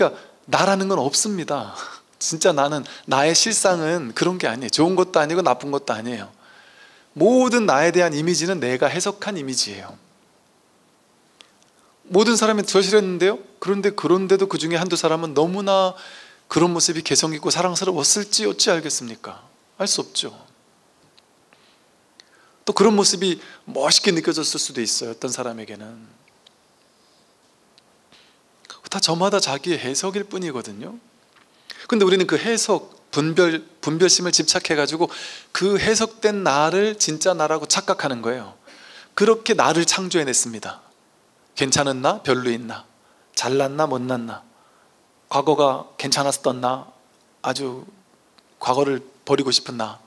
그러니까 나라는 건 없습니다. 진짜 나는, 나의 실상은 그런 게 아니에요. 좋은 것도 아니고 나쁜 것도 아니에요. 모든 나에 대한 이미지는 내가 해석한 이미지예요. 모든 사람이 절실했는데요, 그런데도 그 중에 한두 사람은 너무나 그런 모습이 개성 있고 사랑스러웠을지 어찌 알겠습니까? 알 수 없죠. 또 그런 모습이 멋있게 느껴졌을 수도 있어요. 어떤 사람에게는. 다 저마다 자기의 해석일 뿐이거든요. 근데 우리는 그 해석, 분별심을 집착해가지고 그 해석된 나를 진짜 나라고 착각하는 거예요. 그렇게 나를 창조해냈습니다. 괜찮은 나, 별로인 나, 잘났나, 못났나, 과거가 괜찮았던 나, 아주 과거를 버리고 싶은 나,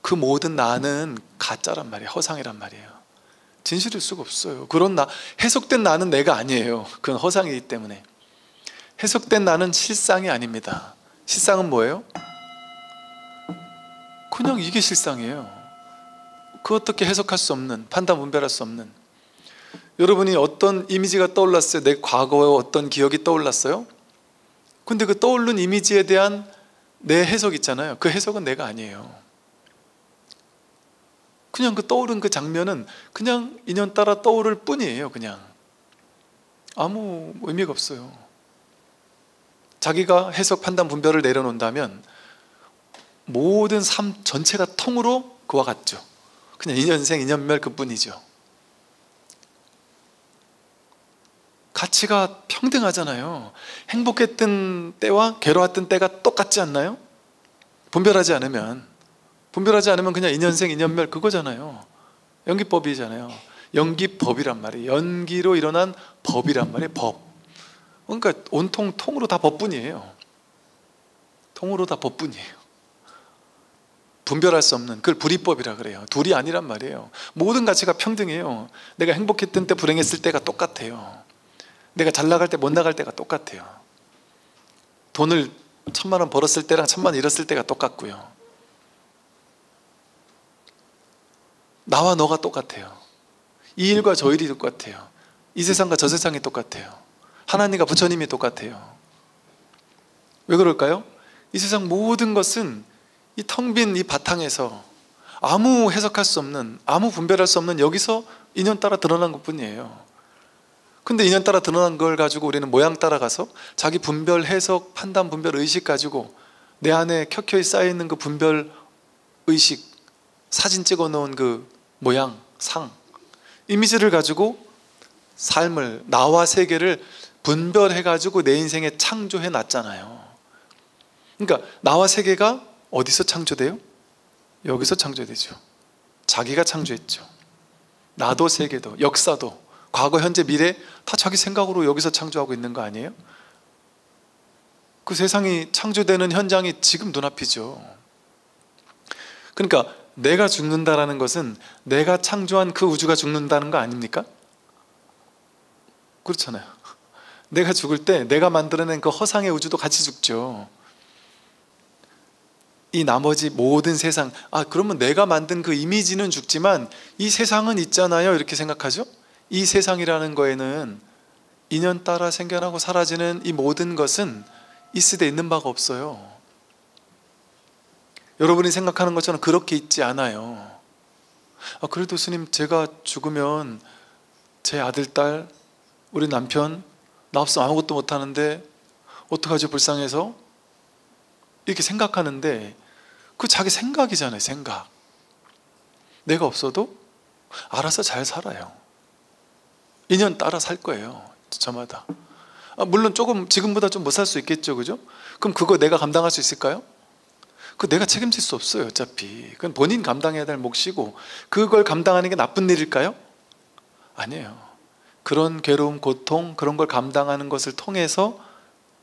그 모든 나는 가짜란 말이에요. 허상이란 말이에요. 진실일 수가 없어요. 그런 나, 해석된 나는 내가 아니에요. 그건 허상이기 때문에. 해석된 나는 실상이 아닙니다. 실상은 뭐예요? 그냥 이게 실상이에요. 그 어떻게 해석할 수 없는, 판단 분별할 수 없는. 여러분이 어떤 이미지가 떠올랐어요? 내 과거의 어떤 기억이 떠올랐어요? 근데 그 떠오른 이미지에 대한 내 해석 있잖아요. 그 해석은 내가 아니에요. 그냥 그 떠오른 그 장면은 그냥 인연따라 떠오를 뿐이에요. 그냥 아무 의미가 없어요. 자기가 해석, 판단, 분별을 내려놓는다면 모든 삶 전체가 통으로 그와 같죠. 그냥 인연생, 인연멸 그뿐이죠. 가치가 평등하잖아요. 행복했던 때와 괴로웠던 때가 똑같지 않나요? 분별하지 않으면 그냥 인연생, 인연멸 그거잖아요. 연기법이잖아요. 연기법이란 말이에요. 연기로 일어난 법이란 말이에요. 법. 그러니까 온통 통으로 다 법뿐이에요. 통으로 다 법뿐이에요. 분별할 수 없는, 그걸 불이법이라 그래요. 둘이 아니란 말이에요. 모든 가치가 평등해요. 내가 행복했던 때, 불행했을 때가 똑같아요. 내가 잘 나갈 때, 못 나갈 때가 똑같아요. 돈을 1,000만 원 벌었을 때랑 1,000만 원 잃었을 때가 똑같고요. 나와 너가 똑같아요. 이 일과 저 일이 똑같아요. 이 세상과 저 세상이 똑같아요. 하나님과 부처님이 똑같아요. 왜 그럴까요? 이 세상 모든 것은 이 텅 빈 이 바탕에서 아무 해석할 수 없는, 아무 분별할 수 없는 여기서 인연 따라 드러난 것뿐이에요. 근데 인연 따라 드러난 걸 가지고 우리는 모양 따라가서 자기 분별, 해석, 판단, 분별, 의식 가지고 내 안에 켜켜이 쌓여있는 그 분별, 의식, 사진 찍어 놓은 그 모양, 상, 이미지를 가지고 삶을, 나와 세계를 분별해가지고 내 인생에 창조해 놨잖아요. 그러니까 나와 세계가 어디서 창조돼요? 여기서 창조되죠. 자기가 창조했죠. 나도 세계도, 역사도, 과거, 현재, 미래 다 자기 생각으로 여기서 창조하고 있는 거 아니에요? 그 세상이 창조되는 현장이 지금 눈앞이죠. 그러니까 내가 죽는다라는 것은 내가 창조한 그 우주가 죽는다는 거 아닙니까? 그렇잖아요. 내가 죽을 때 내가 만들어낸 그 허상의 우주도 같이 죽죠. 이 나머지 모든 세상, 그러면 내가 만든 그 이미지는 죽지만 이 세상은 있잖아요, 이렇게 생각하죠. 이 세상이라는 거에는 인연 따라 생겨나고 사라지는 이 모든 것은 있으되 있는 바가 없어요. 여러분이 생각하는 것처럼 그렇게 있지 않아요. 그래도 스님, 제가 죽으면 제 아들, 딸, 우리 남편 나 없으면 아무것도 못하는데 어떡하죠, 불쌍해서? 이렇게 생각하는데 그 자기 생각이잖아요. 생각. 내가 없어도 알아서 잘 살아요. 인연 따라 살 거예요, 저마다. 물론 조금 지금보다 좀 못 살 수 있겠죠, 그죠? 그럼 그거 내가 감당할 수 있을까요? 그거 내가 책임질 수 없어요. 어차피 그건 본인 감당해야 될 몫이고, 그걸 감당하는 게 나쁜 일일까요? 아니에요. 그런 괴로움, 고통, 그런 걸 감당하는 것을 통해서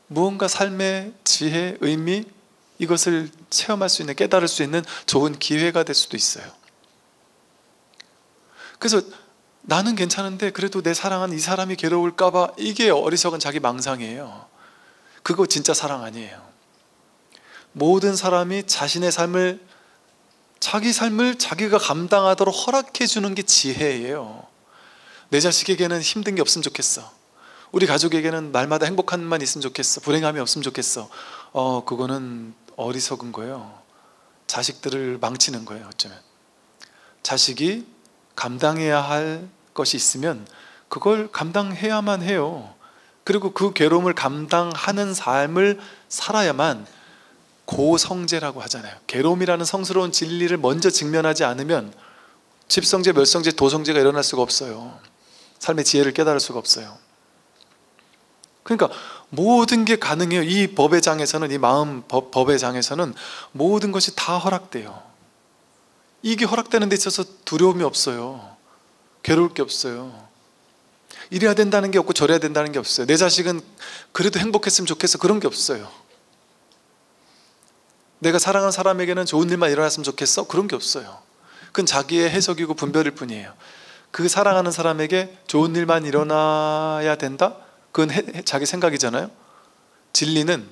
무언가 삶의 지혜, 의미, 이것을 체험할 수 있는, 깨달을 수 있는 좋은 기회가 될 수도 있어요. 그래서 나는 괜찮은데 그래도 내 사랑한 이 사람이 괴로울까 봐, 이게 어리석은 자기 망상이에요. 그거 진짜 사랑 아니에요. 모든 사람이 자신의 삶을, 자기 삶을 자기가 감당하도록 허락해 주는 게 지혜예요. 내 자식에게는 힘든 게 없으면 좋겠어. 우리 가족에게는 날마다 행복한 일만 있으면 좋겠어, 불행함이 없으면 좋겠어. 그거는 어리석은 거예요. 자식들을 망치는 거예요. 어쩌면 자식이 감당해야 할 것이 있으면 그걸 감당해야만 해요. 그리고 그 괴로움을 감당하는 삶을 살아야만 고성제라고 하잖아요. 괴로움이라는 성스러운 진리를 먼저 직면하지 않으면 집성제, 멸성제, 도성제가 일어날 수가 없어요. 삶의 지혜를 깨달을 수가 없어요. 그러니까 모든 게 가능해요. 이 법의 장에서는, 이 마음 법의 장에서는 모든 것이 다 허락돼요. 이게 허락되는 데 있어서 두려움이 없어요. 괴로울 게 없어요. 이래야 된다는 게 없고 저래야 된다는 게 없어요. 내 자식은 그래도 행복했으면 좋겠어, 그런 게 없어요. 내가 사랑하는 사람에게는 좋은 일만 일어났으면 좋겠어, 그런 게 없어요. 그건 자기의 해석이고 분별일 뿐이에요. 그 사랑하는 사람에게 좋은 일만 일어나야 된다? 그건 자기 생각이잖아요. 진리는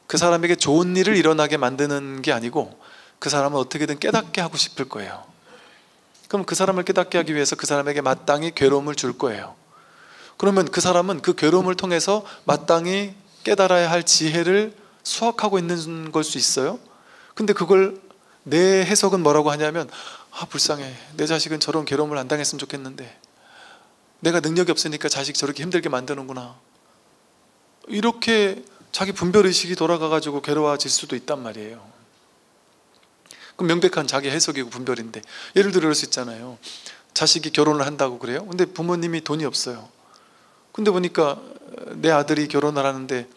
그 사람에게 좋은 일을 일어나게 만드는 게 아니고 그 사람은 어떻게든 깨닫게 하고 싶을 거예요. 그럼 그 사람을 깨닫게 하기 위해서 그 사람에게 마땅히 괴로움을 줄 거예요. 그러면 그 사람은 그 괴로움을 통해서 마땅히 깨달아야 할 지혜를 수확하고 있는 걸 수 있어요. 근데 그걸 내 해석은 뭐라고 하냐면, 불쌍해, 내 자식은 저런 괴로움을 안 당했으면 좋겠는데 내가 능력이 없으니까 자식 저렇게 힘들게 만드는구나, 이렇게 자기 분별의식이 돌아가가지고 괴로워질 수도 있단 말이에요. 그럼 명백한 자기 해석이고 분별인데, 예를 들어 이럴 수 있잖아요. 자식이 결혼을 한다고 그래요. 근데 부모님이 돈이 없어요. 근데 보니까 내 아들이 결혼을 하는데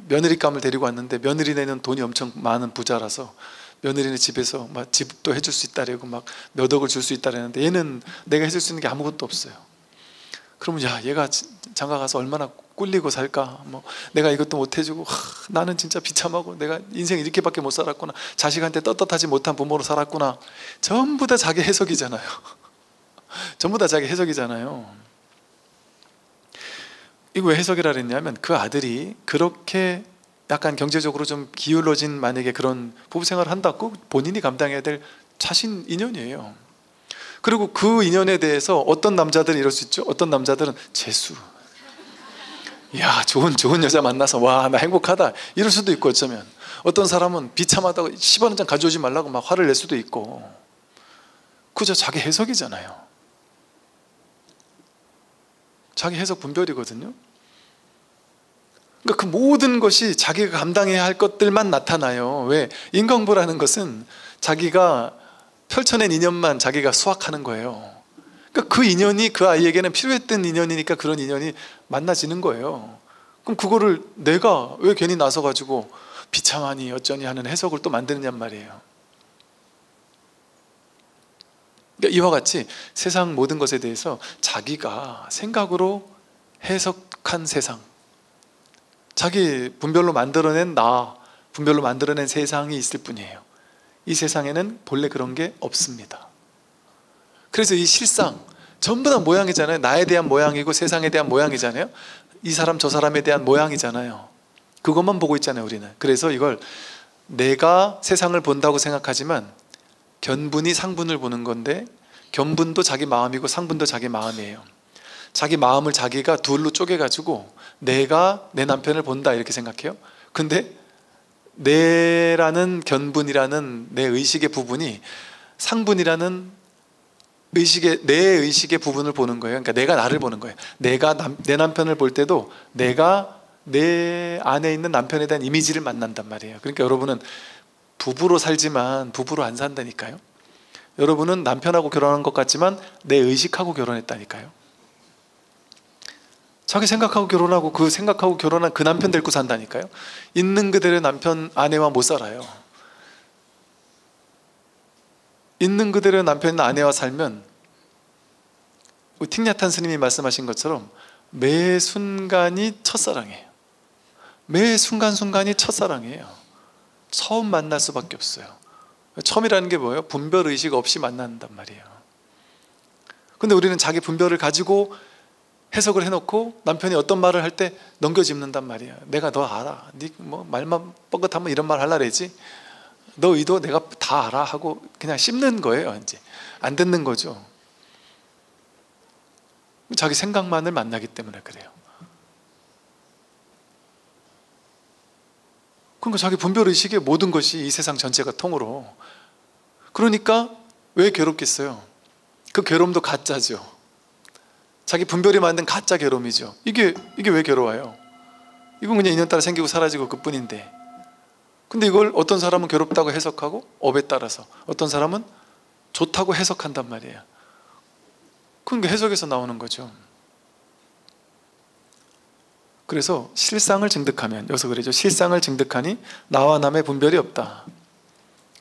며느리감을 데리고 왔는데 며느리네는 돈이 엄청 많은 부자라서 며느리네 집에서 막 집도 해줄 수 있다래고 막 몇 억을 줄 수 있다랬는데 얘는 내가 해줄 수 있는 게 아무것도 없어요. 그러면 야, 얘가 장가 가서 얼마나 꿀리고 살까, 뭐 내가 이것도 못 해주고, 나는 진짜 비참하고 내가 인생 이렇게밖에 못 살았구나, 자식한테 떳떳하지 못한 부모로 살았구나. 전부 다 자기 해석이잖아요. 전부 다 자기 해석이잖아요. 이거 왜 해석이라 그랬냐면, 그 아들이 그렇게 약간 경제적으로 좀 기울어진 만약에 그런 부부생활을 한다고 본인이 감당해야 될 자신 인연이에요. 그리고 그 인연에 대해서 어떤 남자들은 이럴 수 있죠. 어떤 남자들은 재수, 야, 좋은 여자 만나서 와, 나 행복하다, 이럴 수도 있고, 어쩌면 어떤 사람은 비참하다고 10원 한 장 가져오지 말라고 막 화를 낼 수도 있고. 그저 자기 해석이잖아요. 자기 해석 분별이거든요. 그러니까 그 모든 것이 자기가 감당해야 할 것들만 나타나요. 왜? 인과응보라는 것은 자기가 펼쳐낸 인연만 자기가 수확하는 거예요. 그러니까 그 인연이 그 아이에게는 필요했던 인연이니까 그런 인연이 만나지는 거예요. 그럼 그거를 내가 왜 괜히 나서가지고 비참하니 어쩌니 하는 해석을 또 만드느냔 말이에요. 그러니까 이와 같이 세상 모든 것에 대해서 자기가 생각으로 해석한 세상, 자기 분별로 만들어낸 분별로 만들어낸 세상이 있을 뿐이에요. 이 세상에는 본래 그런 게 없습니다. 그래서 이 실상 전부 다 모양이잖아요. 나에 대한 모양이고 세상에 대한 모양이잖아요. 이 사람 저 사람에 대한 모양이잖아요. 그것만 보고 있잖아요, 우리는. 그래서 이걸 내가 세상을 본다고 생각하지만 견분이 상분을 보는 건데, 견분도 자기 마음이고 상분도 자기 마음이에요. 자기 마음을 자기가 둘로 쪼개가지고 내가 내 남편을 본다 이렇게 생각해요. 근데 내라는 견분이라는 내 의식의 부분이 상분이라는 내 의식의 부분을 보는 거예요. 그러니까 내가 나를 보는 거예요. 내가 내 남편을 볼 때도 내가 내 안에 있는 남편에 대한 이미지를 만난단 말이에요. 그러니까 여러분은 부부로 살지만 부부로 안 산다니까요. 여러분은 남편하고 결혼한 것 같지만 내 의식하고 결혼했다니까요. 자기 생각하고 결혼하고 그 생각하고 결혼한 그 남편 데리고 산다니까요. 있는 그대로의 남편 아내와 못 살아요. 있는 그대로의 남편 아내와 살면 틱냐탄 스님이 말씀하신 것처럼 매 순간이 첫사랑이에요. 매 순간순간이 첫사랑이에요. 처음 만날 수밖에 없어요. 처음이라는 게 뭐예요? 분별의식 없이 만난단 말이에요. 근데 우리는 자기 분별을 가지고 해석을 해놓고 남편이 어떤 말을 할 때 넘겨짚는단 말이에요. 내가 너 알아. 네 뭐 말만 뻥긋하면 이런 말 하려고 그러지. 너 의도 내가 다 알아 하고 그냥 씹는 거예요. 이제 안 듣는 거죠. 자기 생각만을 만나기 때문에 그래요. 그러니까 자기 분별의식에 모든 것이 이 세상 전체가 통으로. 그러니까 왜 괴롭겠어요? 그 괴로움도 가짜죠. 자기 분별이 만든 가짜 괴로움이죠. 이게 왜 괴로워요? 이건 그냥 인연 따라 생기고 사라지고 그뿐인데, 근데 이걸 어떤 사람은 괴롭다고 해석하고 업에 따라서, 어떤 사람은 좋다고 해석한단 말이에요. 그러니까 해석에서 나오는 거죠. 그래서 실상을 증득하면, 여기서 그러죠. 실상을 증득하니 나와 남의 분별이 없다.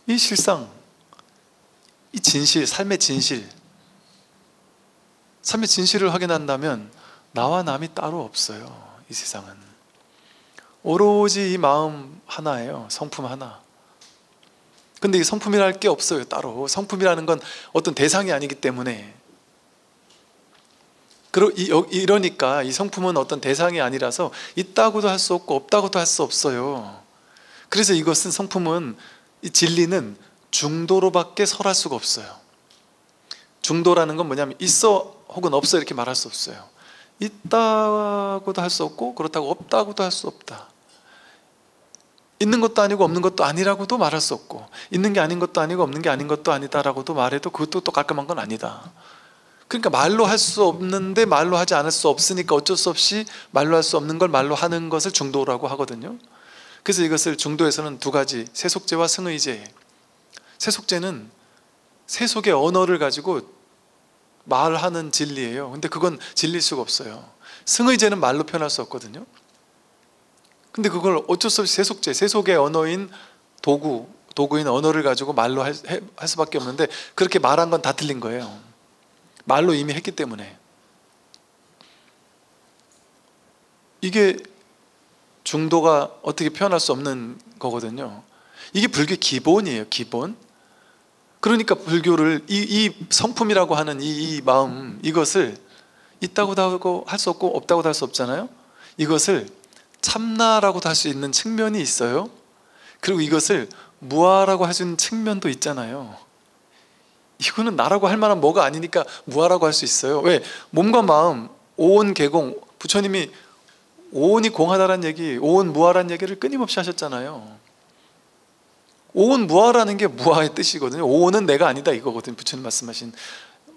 이 실상, 이 진실, 삶의 진실을 확인한다면 나와 남이 따로 없어요. 이 세상은 오로지 이 마음 하나예요. 성품 하나. 근데 이 성품이랄 게 없어요. 따로 성품이라는 건 어떤 대상이 아니기 때문에, 이러니까 이 성품은 어떤 대상이 아니라서 있다고도 할 수 없고 없다고도 할 수 없어요. 그래서 이것은, 성품은, 이 진리는 중도로밖에 설할 수가 없어요. 중도라는 건 뭐냐면 있어 혹은 없어 이렇게 말할 수 없어요. 있다고도 할 수 없고 그렇다고 없다고도 할 수 없다. 있는 것도 아니고 없는 것도 아니라고도 말할 수 없고, 있는 게 아닌 것도 아니고 없는 게 아닌 것도 아니다라고도 말해도 그것도 또 깔끔한 건 아니다. 그러니까 말로 할 수 없는데 말로 하지 않을 수 없으니까 어쩔 수 없이 말로 할 수 없는 걸 말로 하는 것을 중도라고 하거든요. 그래서 이것을 중도에서는 두 가지, 세속죄와 승의죄. 세속죄는 세속의 언어를 가지고 말하는 진리예요. 근데 그건 진리일 수가 없어요. 승의죄는 말로 표현할 수 없거든요. 근데 그걸 어쩔 수 없이 세속죄, 세속의 언어인 도구인 언어를 가지고 말로 할 수밖에 없는데, 그렇게 말한 건 다 틀린 거예요. 말로 이미 했기 때문에. 이게 중도가 어떻게 표현할 수 없는 거거든요. 이게 불교의 기본이에요. 기본. 그러니까 불교를 이 성품이라고 하는 이 마음, 이것을 있다고도 하고 할 수 없고 없다고도 할 수 없잖아요. 이것을 참나라고도 할 수 있는 측면이 있어요. 그리고 이것을 무아라고 할 수 있는 측면도 있잖아요. 이거는 나라고 할 만한 뭐가 아니니까 무아라고 할 수 있어요. 왜? 몸과 마음, 오온 개공, 부처님이 오온이 공하다라는 얘기, 오온 무아라는 얘기를 끊임없이 하셨잖아요. 오온 무아라는 게 무아의 뜻이거든요. 오온은 내가 아니다 이거거든요. 부처님 말씀하신,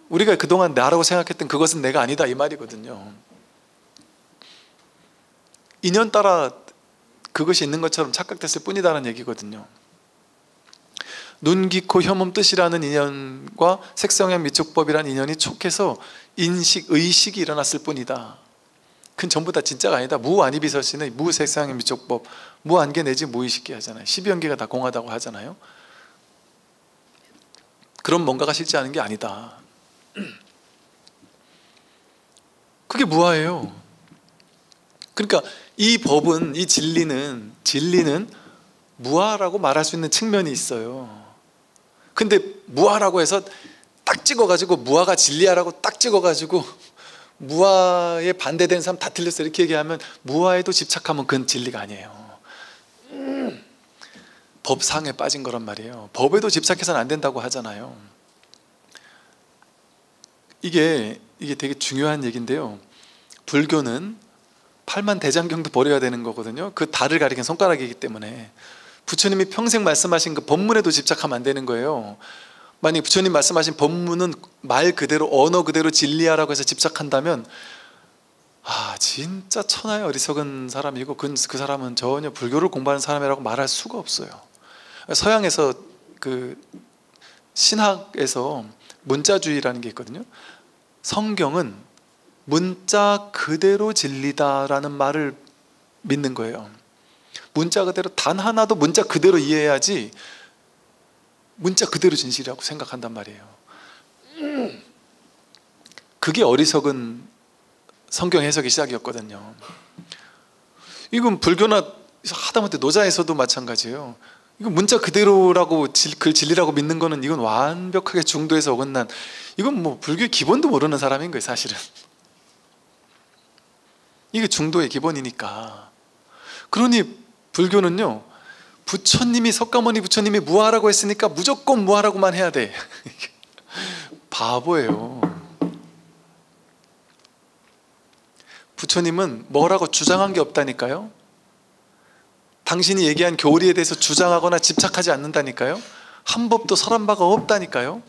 우리가 그동안 나라고 생각했던 그것은 내가 아니다 이 말이거든요. 인연 따라 그것이 있는 것처럼 착각됐을 뿐이다라는 얘기거든요. 눈, 귀, 코, 혐음, 뜻이라는 인연과 색성향, 미촉법이라는 인연이 촉해서 인식, 의식이 일어났을 뿐이다. 그건 전부 다 진짜가 아니다. 무아니비서시는 무색성향, 미촉법, 무안개 내지 무의식계 하잖아요. 12연계가 다 공하다고 하잖아요. 그런 뭔가가 실제하는 게 아니다. 그게 무아예요. 그러니까 이 법은, 이 진리는 무아라고 말할 수 있는 측면이 있어요. 근데 무아라고 해서 딱 찍어가지고 무아가 진리야라고 딱 찍어가지고 무아에 반대되는 사람 다 틀렸어 이렇게 얘기하면, 무아에도 집착하면 그건 진리가 아니에요. 법상에 빠진 거란 말이에요. 법에도 집착해서는 안 된다고 하잖아요. 이게 되게 중요한 얘기인데요. 불교는 팔만대장경도 버려야 되는 거거든요. 그 달을 가리킨 손가락이기 때문에 부처님이 평생 말씀하신 그 법문에도 집착하면 안 되는 거예요. 만약 부처님 말씀하신 법문은 말 그대로, 언어 그대로 진리야라고 해서 집착한다면 진짜 천하의 어리석은 사람이고, 그 사람은 전혀 불교를 공부하는 사람이라고 말할 수가 없어요. 서양에서 그 신학에서 문자주의라는 게 있거든요. 성경은 문자 그대로 진리다라는 말을 믿는 거예요. 문자 그대로, 단 하나도 문자 그대로 이해해야지 문자 그대로 진실이라고 생각한단 말이에요. 그게 어리석은 성경 해석의 시작이었거든요. 이건 불교나 하다못해 노자에서도 마찬가지예요. 이건 문자 그대로라고 그 진리라고 믿는 거는, 이건 완벽하게 중도에서 어긋난, 이건 뭐 불교의 기본도 모르는 사람인 거예요 사실은. 이게 중도의 기본이니까. 그러니 불교는요, 부처님이, 석가모니 부처님이 무아라고 했으니까 무조건 무아라고만 해야 돼. 바보예요. 부처님은 뭐라고 주장한 게 없다니까요. 당신이 얘기한 교리에 대해서 주장하거나 집착하지 않는다니까요. 한 법도 설한 바가 없다니까요.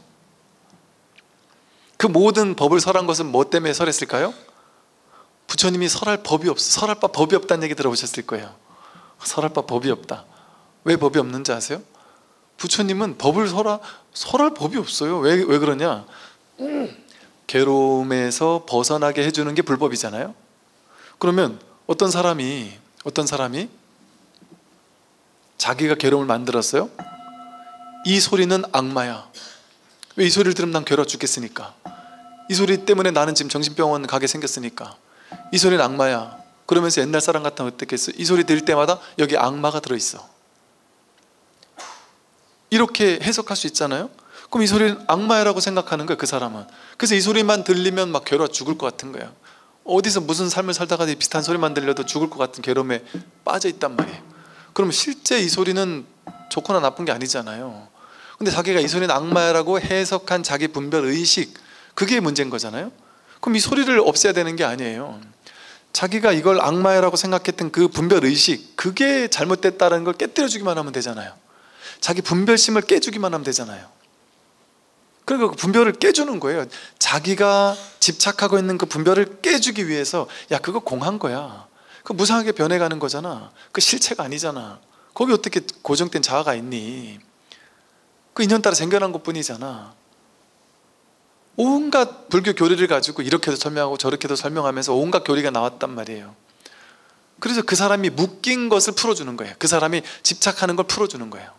그 모든 법을 설한 것은 뭐 때문에 설했을까요? 부처님이 설할 법이 설할 바 법이 없다는 얘기 들어보셨을 거예요. 설할 바 법이 없다. 왜 법이 없는지 아세요? 부처님은 법을 설할 법이 없어요. 왜 그러냐? 괴로움에서 벗어나게 해주는 게 불법이잖아요. 그러면 어떤 사람이 자기가 괴로움을 만들었어요? 이 소리는 악마야. 왜 이 소리를 들으면 난 괴로워 죽겠으니까. 이 소리 때문에 나는 지금 정신병원 가게 생겼으니까. 이 소리는 악마야. 그러면서 옛날 사람 같으면 어떻겠어? 이 소리 들을 때마다 여기 악마가 들어있어. 이렇게 해석할 수 있잖아요. 그럼 이 소리는 악마야라고 생각하는 거예요, 그 사람은. 그래서 이 소리만 들리면 막 괴로워 죽을 것 같은 거예요. 어디서 무슨 삶을 살다가 비슷한 소리만 들려도 죽을 것 같은 괴로움에 빠져 있단 말이에요. 그럼 실제 이 소리는 좋거나 나쁜 게 아니잖아요. 근데 자기가 이 소리는 악마야라고 해석한 자기 분별 의식, 그게 문제인 거잖아요. 그럼 이 소리를 없애야 되는 게 아니에요. 자기가 이걸 악마야라고 생각했던 그 분별 의식, 그게 잘못됐다는 걸 깨뜨려주기만 하면 되잖아요. 자기 분별심을 깨주기만 하면 되잖아요. 그러니까 그 분별을 깨주는 거예요. 자기가 집착하고 있는 그 분별을 깨주기 위해서, 야, 그거 공한 거야. 그거 무상하게 변해가는 거잖아. 그 실체가 아니잖아. 거기 어떻게 고정된 자아가 있니? 그 인연 따라 생겨난 것 뿐이잖아. 온갖 불교 교리를 가지고 이렇게도 설명하고 저렇게도 설명하면서 온갖 교리가 나왔단 말이에요. 그래서 그 사람이 묶인 것을 풀어주는 거예요. 그 사람이 집착하는 걸 풀어주는 거예요.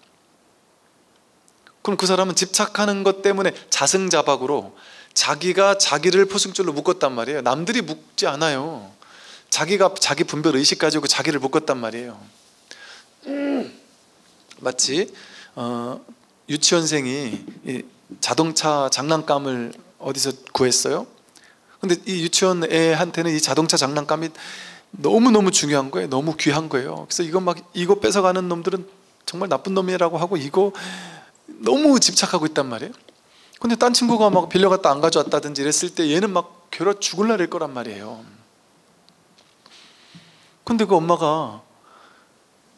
그럼 그 사람은 집착하는 것 때문에 자승자박으로 자기가 자기를 포승줄로 묶었단 말이에요. 남들이 묶지 않아요. 자기가 자기 분별 의식 가지고 자기를 묶었단 말이에요. 마치 유치원생이 자동차 장난감을 어디서 구했어요. 근데 이 유치원 애한테는 이 자동차 장난감이 너무너무 중요한 거예요. 너무 귀한 거예요. 그래서 이거 뺏어가는 놈들은 정말 나쁜 놈이라고 하고 이거 너무 집착하고 있단 말이에요. 근데 딴 친구가 막 빌려갔다 안 가져왔다든지 이랬을 때 얘는 막 괴로워 죽을 날일 거란 말이에요. 근데 그 엄마가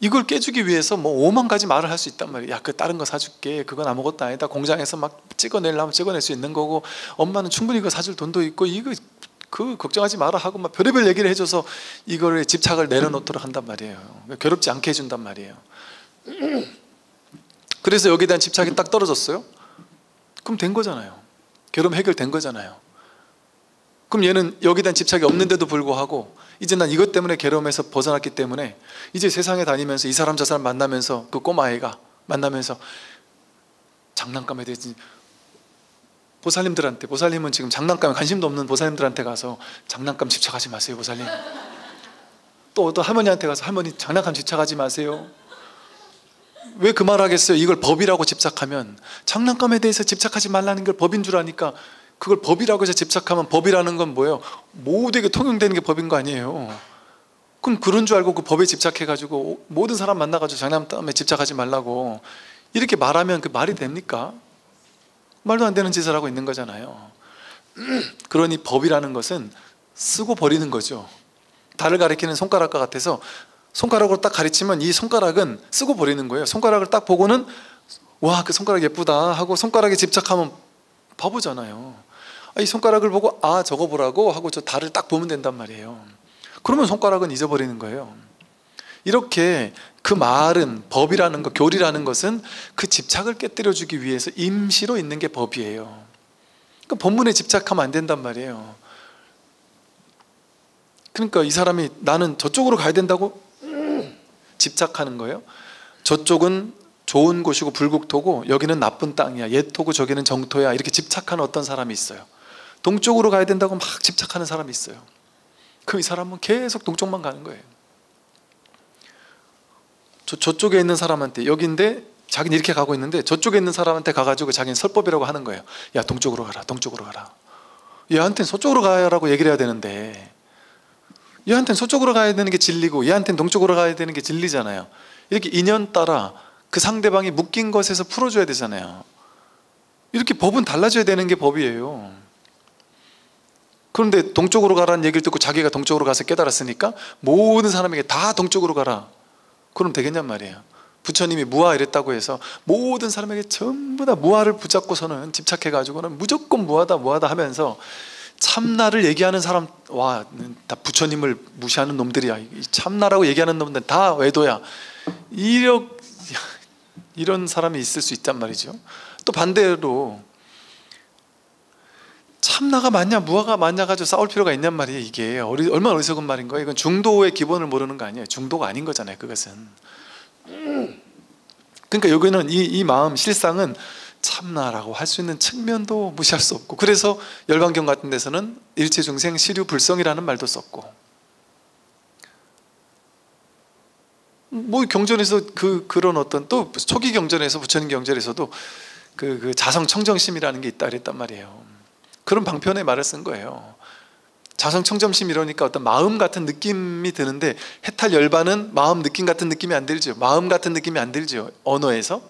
이걸 깨주기 위해서 뭐 5만 가지 말을 할 수 있단 말이에요. 야, 그 다른 거 사줄게. 그건 아무것도 아니다. 공장에서 막 찍어내려면 찍어낼 수 있는 거고, 엄마는 충분히 그거 사줄 돈도 있고, 이거 그 걱정하지 마라 하고 막 별의별 얘기를 해줘서 이거를 집착을 내려놓도록 한단 말이에요. 괴롭지 않게 해준단 말이에요. 그래서 여기에 대한 집착이 딱 떨어졌어요. 그럼 된 거잖아요. 괴로움 해결된 거잖아요. 그럼 얘는 여기에 대한 집착이 없는데도 불구하고 이제 난 이것 때문에 괴로움에서 벗어났기 때문에 이제 세상에 다니면서 이 사람 저 사람 만나면서 그 꼬마아이가 만나면서 장난감에 대해서 보살님은 지금 장난감에 관심도 없는 보살님들한테 가서 장난감 집착하지 마세요, 보살님. 또 할머니한테 가서 할머니 장난감 집착하지 마세요. 왜 그 말 하겠어요? 이걸 법이라고 집착하면, 장난감에 대해서 집착하지 말라는 걸 법인 줄 아니까 그걸 법이라고 해서 집착하면, 법이라는 건 뭐예요? 모두에게 통용되는 게 법인 거 아니에요. 그럼 그런 줄 알고 그 법에 집착해가지고 모든 사람 만나가지고 장난감에 집착하지 말라고 이렇게 말하면 그 말이 됩니까? 말도 안 되는 짓을 하고 있는 거잖아요. 그러니 법이라는 것은 쓰고 버리는 거죠. 달을 가리키는 손가락과 같아서 손가락으로 딱 가르치면 이 손가락은 쓰고 버리는 거예요. 손가락을 딱 보고는 와, 그 손가락 예쁘다 하고 손가락에 집착하면 바보잖아요. 이 손가락을 보고 아, 저거 보라고 하고 저 달을 딱 보면 된단 말이에요. 그러면 손가락은 잊어버리는 거예요. 이렇게 그 말은, 법이라는 것, 교리라는 것은 그 집착을 깨뜨려주기 위해서 임시로 있는 게 법이에요. 그 법문에 집착하면 안 된단 말이에요. 그러니까 이 사람이 나는 저쪽으로 가야 된다고 집착하는 거예요. 저쪽은 좋은 곳이고 불국토고 여기는 나쁜 땅이야, 옛토고 저기는 정토야, 이렇게 집착하는 어떤 사람이 있어요. 동쪽으로 가야 된다고 막 집착하는 사람이 있어요. 그럼 이 사람은 계속 동쪽만 가는 거예요. 저쪽에 있는 사람한테, 여기인데 자기는 이렇게 가고 있는데 저쪽에 있는 사람한테 가가지고 자기는 설법이라고 하는 거예요. 야, 동쪽으로 가라, 동쪽으로 가라. 얘한테는 서쪽으로 가라고 얘기를 해야 되는데, 얘한테는 서쪽으로 가야 되는 게 진리고 얘한테는 동쪽으로 가야 되는 게 진리잖아요. 이렇게 인연 따라 그 상대방이 묶인 것에서 풀어줘야 되잖아요. 이렇게 법은 달라져야 되는 게 법이에요. 그런데 동쪽으로 가라는 얘기를 듣고 자기가 동쪽으로 가서 깨달았으니까 모든 사람에게 다 동쪽으로 가라, 그럼 되겠냔 말이에요. 부처님이 무아 이랬다고 해서 모든 사람에게 전부 다 무아를 붙잡고서는 집착해가지고는 무조건 무아다 무아다 하면서 참나를 얘기하는 사람, 와, 다 부처님을 무시하는 놈들이야, 참나라고 얘기하는 놈들 다 외도야, 이런 사람이 있을 수 있단 말이죠. 또 반대로 참나가 맞냐 무아가 맞냐 가지고 싸울 필요가 있냔 말이에요. 이게 얼마나 어리석은 말인 거예요. 이건 중도의 기본을 모르는 거 아니에요. 중도가 아닌 거잖아요, 그것은. 그러니까 여기는 이 마음 실상은 참나라고 할 수 있는 측면도 무시할 수 없고, 그래서 열반경 같은 데서는 일체중생 시류불성이라는 말도 썼고, 뭐 경전에서 그런 어떤, 또 초기 경전에서 부처님 경전에서도 그 자성청정심이라는 게 있다 그랬단 말이에요. 그런 방편의 말을 쓴 거예요. 자성청정심 이러니까 어떤 마음 같은 느낌이 드는데, 해탈 열반은 마음 느낌 같은 느낌이 안 들죠. 마음 같은 느낌이 안 들죠, 언어에서.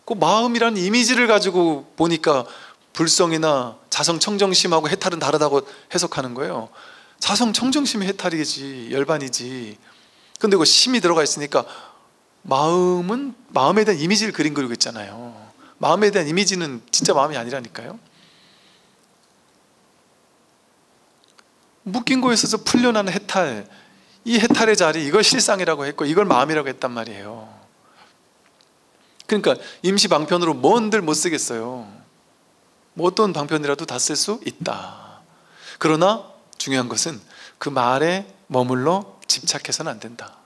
그 마음이라는 이미지를 가지고 보니까 불성이나 자성청정심하고 해탈은 다르다고 해석하는 거예요. 자성청정심이 해탈이지 열반이지. 근데 그 심이 들어가 있으니까 마음은 마음에 대한 이미지를 그리고 있잖아요. 마음에 대한 이미지는 진짜 마음이 아니라니까요. 묶인 거에 있어서 풀려나는 해탈, 이 해탈의 자리, 이걸 실상이라고 했고 이걸 마음이라고 했단 말이에요. 그러니까 임시 방편으로 뭔들 못 쓰겠어요. 뭐 어떤 방편이라도 다 쓸 수 있다. 그러나 중요한 것은 그 말에 머물러 집착해서는 안 된다.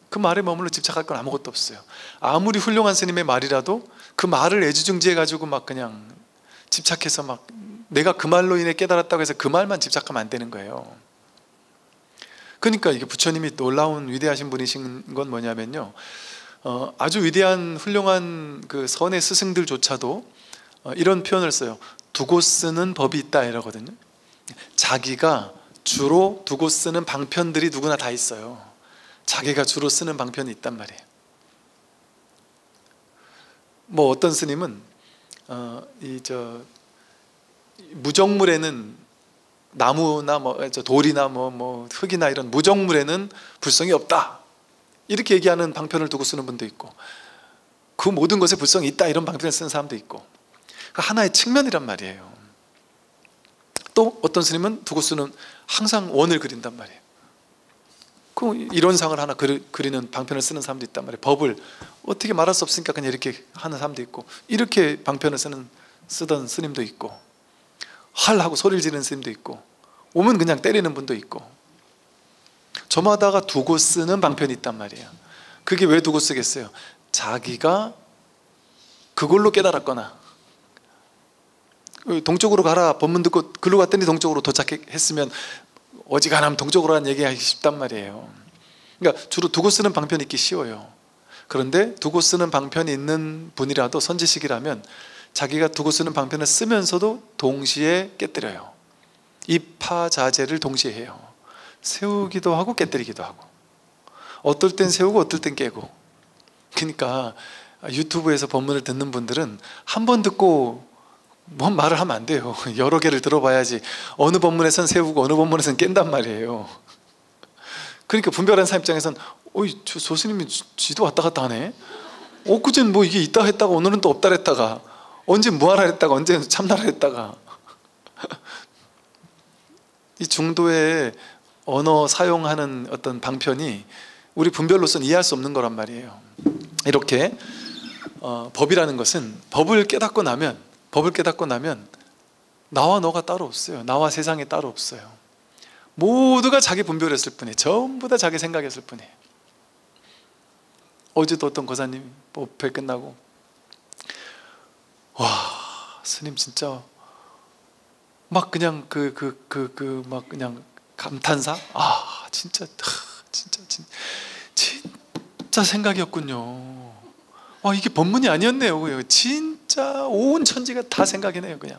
그 말에 머물러 집착할 건 아무것도 없어요. 아무리 훌륭한 스님의 말이라도 그 말을 애지중지해 가지고 막 그냥 집착해서 막 내가 그 말로 인해 깨달았다고 해서 그 말만 집착하면 안 되는 거예요. 그러니까 이게 부처님이 놀라운 위대하신 분이신 건 뭐냐면요, 아주 위대한 훌륭한 그 선의 스승들조차도 이런 표현을 써요. 두고 쓰는 법이 있다 이러거든요. 자기가 주로 두고 쓰는 방편들이 누구나 다 있어요. 자기가 주로 쓰는 방편이 있단 말이에요. 뭐 어떤 스님은 무정물에는 나무나 돌이나 흙이나 이런 무정물에는 불성이 없다, 이렇게 얘기하는 방편을 두고 쓰는 분도 있고, 그 모든 것에 불성이 있다 이런 방편을 쓰는 사람도 있고, 하나의 측면이란 말이에요. 또 어떤 스님은 두고 쓰는 항상 원을 그린단 말이에요. 그 이론상을 하나 그리는 방편을 쓰는 사람도 있단 말이에요. 법을 어떻게 말할 수 없으니까 그냥 이렇게 하는 사람도 있고, 이렇게 방편을 쓰던 스님도 있고, 할 하고 소리를 지르는 스님도 있고, 오면 그냥 때리는 분도 있고, 저마다가 두고 쓰는 방편이 있단 말이에요. 그게 왜 두고 쓰겠어요? 자기가 그걸로 깨달았거나, 동쪽으로 가라 법문 듣고 글로 갔더니 동쪽으로 도착했으면 어지간하면 동쪽으로 한 얘기하기 쉽단 말이에요. 그러니까 주로 두고 쓰는 방편이 있기 쉬워요. 그런데 두고 쓰는 방편이 있는 분이라도 선지식이라면 자기가 두고 쓰는 방편을 쓰면서도 동시에 깨뜨려요. 입하자재를 동시에 해요. 세우기도 하고 깨뜨리기도 하고, 어떨 땐 세우고 어떨 땐 깨고. 그러니까 유튜브에서 법문을 듣는 분들은 한 번 듣고 뭔 말을 하면 안 돼요. 여러 개를 들어봐야지 어느 법문에선 세우고 어느 법문에선 깬단 말이에요. 그러니까 분별한 사람 입장에서는 저 스님이 지도 왔다 갔다 하네. 엊그젠 뭐 이게 있다 했다가 오늘은 또 없다 했다가, 언제 무아라 했다가 언제 참나라 했다가. 이 중도의 언어 사용하는 어떤 방편이 우리 분별로서는 이해할 수 없는 거란 말이에요. 이렇게 법이라는 것은 법을 깨닫고 나면 나와 너가 따로 없어요. 나와 세상에 따로 없어요. 모두가 자기 분별했을 뿐이에요. 전부 다 자기 생각했을 뿐이에요. 어제도 어떤 거사님 법회 끝나고, 와, 스님 진짜 막 그냥 막 그냥 감탄사? 진짜 생각이었군요. 와, 이게 법문이 아니었네요. 진짜 온 천지가 다 생각이네요. 그냥